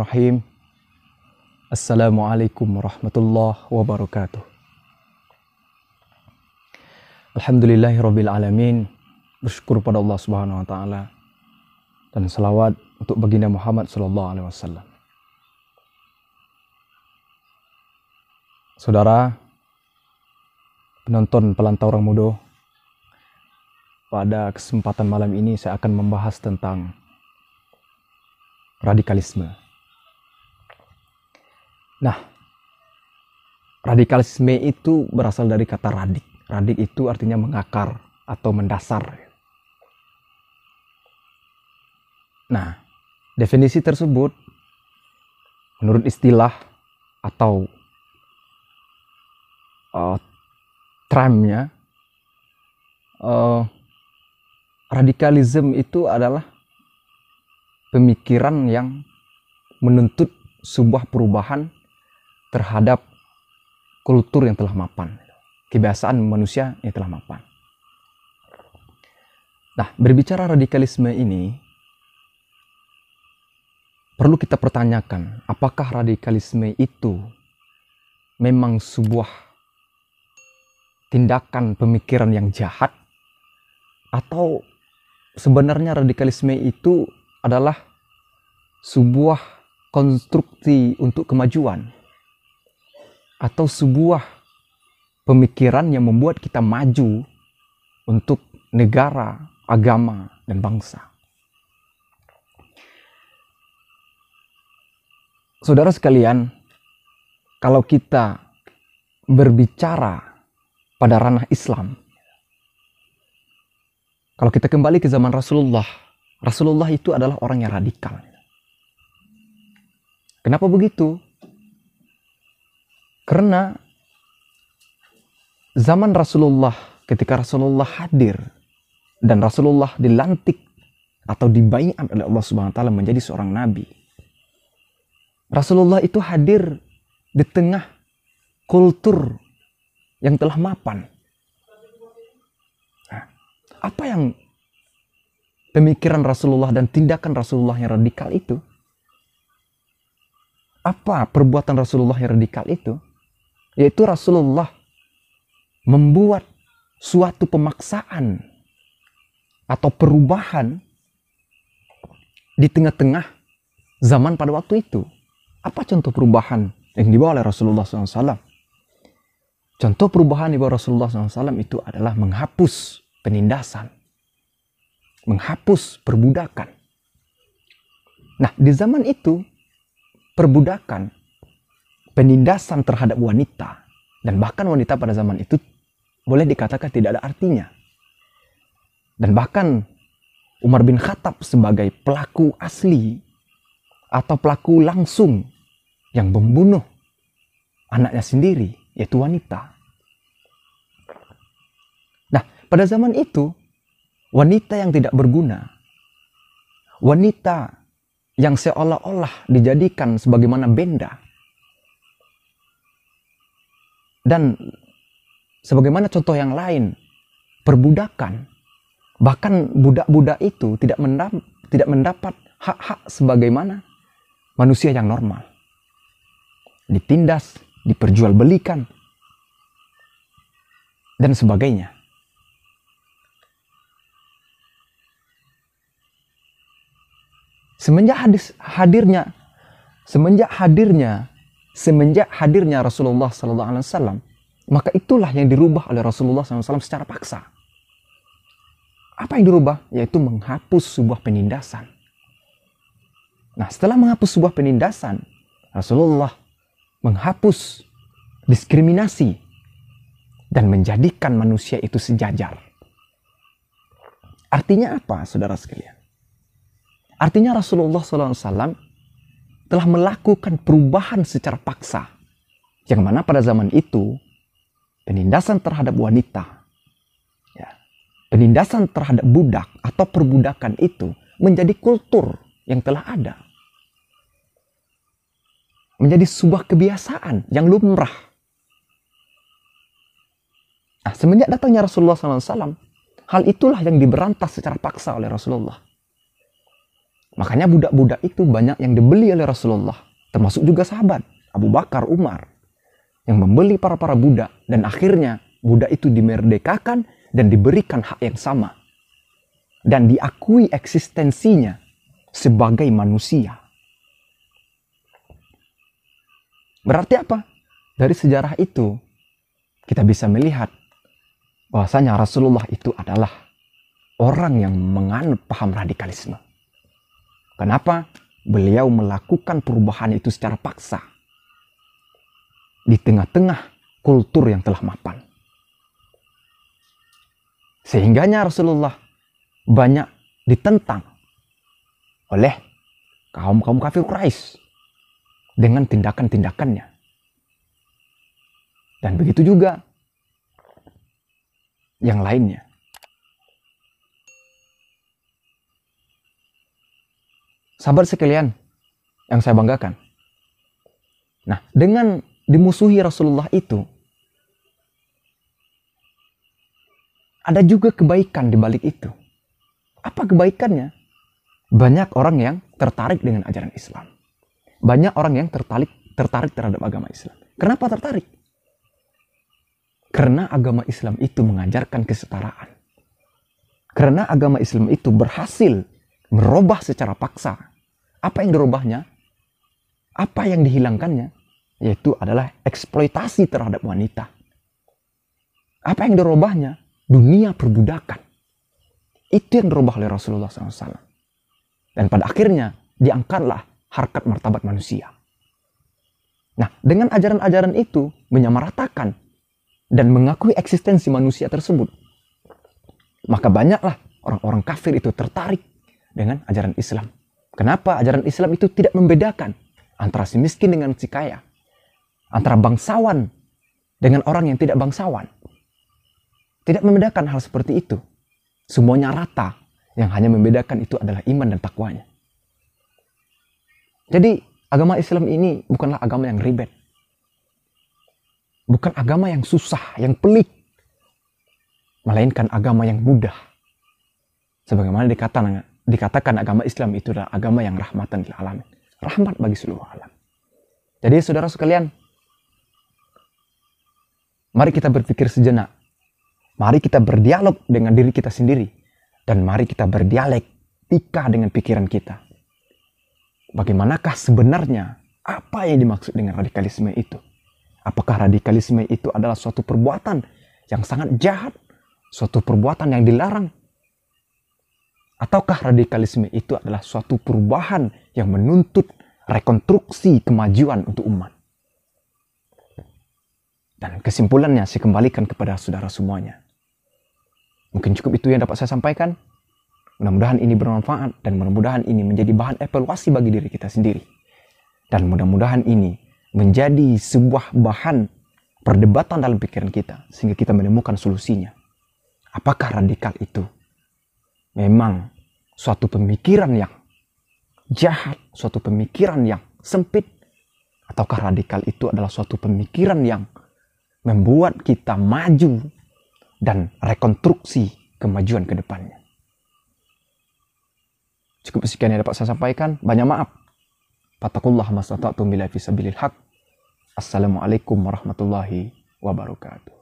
Bismillahirrahmanirrahim. Assalamualaikum warahmatullahi wabarakatuh. Alhamdulillahirabbil alamin. Bersyukur pada Allah Subhanahu wa taala dan salawat untuk baginda Muhammad sallallahu alaihi wasallam. Saudara penonton Pelantau Orang Muda, pada kesempatan malam ini saya akan membahas tentang radikalisme. Nah, radikalisme itu berasal dari kata radik. Radik itu artinya mengakar atau mendasar. Nah, definisi tersebut menurut istilah atau termnya, radikalisme itu adalah pemikiran yang menuntut sebuah perubahan terhadap kultur yang telah mapan, kebiasaan manusia yang telah mapan. Nah, berbicara radikalisme ini, perlu kita pertanyakan, apakah radikalisme itu memang sebuah tindakan pemikiran yang jahat, atau sebenarnya radikalisme itu adalah sebuah konstruksi untuk kemajuan atau sebuah pemikiran yang membuat kita maju untuk negara, agama, dan bangsa. Saudara sekalian, kalau kita berbicara pada ranah Islam, kalau kita kembali ke zaman Rasulullah itu adalah orang yang radikal. Kenapa begitu? Karena zaman Rasulullah, ketika Rasulullah hadir dan Rasulullah dilantik atau dibaiat oleh Allah Subhanahu wa taala menjadi seorang nabi, Rasulullah itu hadir di tengah kultur yang telah mapan. Nah, apa yang pemikiran Rasulullah dan tindakan Rasulullah yang radikal itu? Apa perbuatan Rasulullah yang radikal itu? Yaitu Rasulullah membuat suatu pemaksaan atau perubahan di tengah-tengah zaman pada waktu itu. Apa contoh perubahan yang dibawa oleh Rasulullah SAW? Contoh perubahan yang dibawa Rasulullah SAW itu adalah menghapus penindasan, menghapus perbudakan. Nah, di zaman itu, perbudakan, penindasan terhadap wanita, dan bahkan wanita pada zaman itu boleh dikatakan tidak ada artinya. Dan bahkan Umar bin Khattab sebagai pelaku asli atau pelaku langsung yang membunuh anaknya sendiri, yaitu wanita. Nah, pada zaman itu, wanita yang tidak berguna, wanita yang seolah-olah dijadikan sebagaimana benda, dan sebagaimana contoh yang lain, perbudakan, bahkan budak-budak itu tidak mendapat hak-hak sebagaimana manusia yang normal. Ditindas, diperjualbelikan, dan sebagainya. Semenjak hadirnya Rasulullah SAW, maka itulah yang dirubah oleh Rasulullah SAW secara paksa. Apa yang dirubah? Yaitu menghapus sebuah penindasan. Nah, setelah menghapus sebuah penindasan, Rasulullah menghapus diskriminasi dan menjadikan manusia itu sejajar. Artinya apa, saudara sekalian? Artinya Rasulullah SAW telah melakukan perubahan secara paksa, yang mana pada zaman itu penindasan terhadap wanita, penindasan terhadap budak atau perbudakan itu menjadi kultur yang telah ada, menjadi sebuah kebiasaan yang lumrah. Nah, semenjak datangnya Rasulullah SAW, hal itulah yang diberantas secara paksa oleh Rasulullah. Makanya budak-budak itu banyak yang dibeli oleh Rasulullah, termasuk juga sahabat Abu Bakar, Umar, yang membeli para budak, dan akhirnya budak itu dimerdekakan dan diberikan hak yang sama dan diakui eksistensinya sebagai manusia. Berarti apa? Dari sejarah itu kita bisa melihat bahwasanya Rasulullah itu adalah orang yang menganut paham radikalisme. Kenapa? Beliau melakukan perubahan itu secara paksa di tengah-tengah kultur yang telah mapan. Sehingganya Rasulullah banyak ditentang oleh kaum kafir Quraisy dengan tindakan-tindakannya. Dan begitu juga yang lainnya. Sahabat sekalian yang saya banggakan. Nah, dengan dimusuhi Rasulullah itu, ada juga kebaikan di balik itu. Apa kebaikannya? Banyak orang yang tertarik dengan ajaran Islam. Banyak orang yang tertarik terhadap agama Islam. Kenapa tertarik? Karena agama Islam itu mengajarkan kesetaraan. Karena agama Islam itu berhasil merubah secara paksa. Apa yang dirubahnya? Apa yang dihilangkannya? Yaitu adalah eksploitasi terhadap wanita. Apa yang dirubahnya? Dunia perbudakan. Itu yang dirubah oleh Rasulullah SAW. Dan pada akhirnya diangkatlah harkat martabat manusia. Nah, dengan ajaran-ajaran itu menyamaratakan dan mengakui eksistensi manusia tersebut, maka banyaklah orang-orang kafir itu tertarik dengan ajaran Islam. Kenapa? Ajaran Islam itu tidak membedakan antara si miskin dengan si kaya, antara bangsawan dengan orang yang tidak bangsawan. Tidak membedakan hal seperti itu. Semuanya rata. Yang hanya membedakan itu adalah iman dan takwanya. Jadi agama Islam ini bukanlah agama yang ribet. Bukan agama yang susah, yang pelik. Melainkan agama yang mudah. Sebagaimana dikatakan agama Islam itu adalah agama yang rahmatan lil alamin. Rahmat bagi seluruh alam. Jadi saudara sekalian, mari kita berpikir sejenak. Mari kita berdialog dengan diri kita sendiri. Dan mari kita berdialektika dengan pikiran kita. Bagaimanakah sebenarnya apa yang dimaksud dengan radikalisme itu? Apakah radikalisme itu adalah suatu perbuatan yang sangat jahat? Suatu perbuatan yang dilarang? Ataukah radikalisme itu adalah suatu perubahan yang menuntut rekonstruksi kemajuan untuk umat? Dan kesimpulannya saya kembalikan kepada saudara semuanya. Mungkin cukup itu yang dapat saya sampaikan. Mudah-mudahan ini bermanfaat dan mudah-mudahan ini menjadi bahan evaluasi bagi diri kita sendiri. Dan mudah-mudahan ini menjadi sebuah bahan perdebatan dalam pikiran kita sehingga kita menemukan solusinya. Apakah radikal itu memang suatu pemikiran yang jahat, suatu pemikiran yang sempit, ataukah radikal itu adalah suatu pemikiran yang membuat kita maju dan rekonstruksi kemajuan ke depannya. Cukup sekian yang dapat saya sampaikan. Banyak maaf. Fattaqullaha mastata'tum bila fi sabilil haq. Assalamualaikum warahmatullahi wabarakatuh.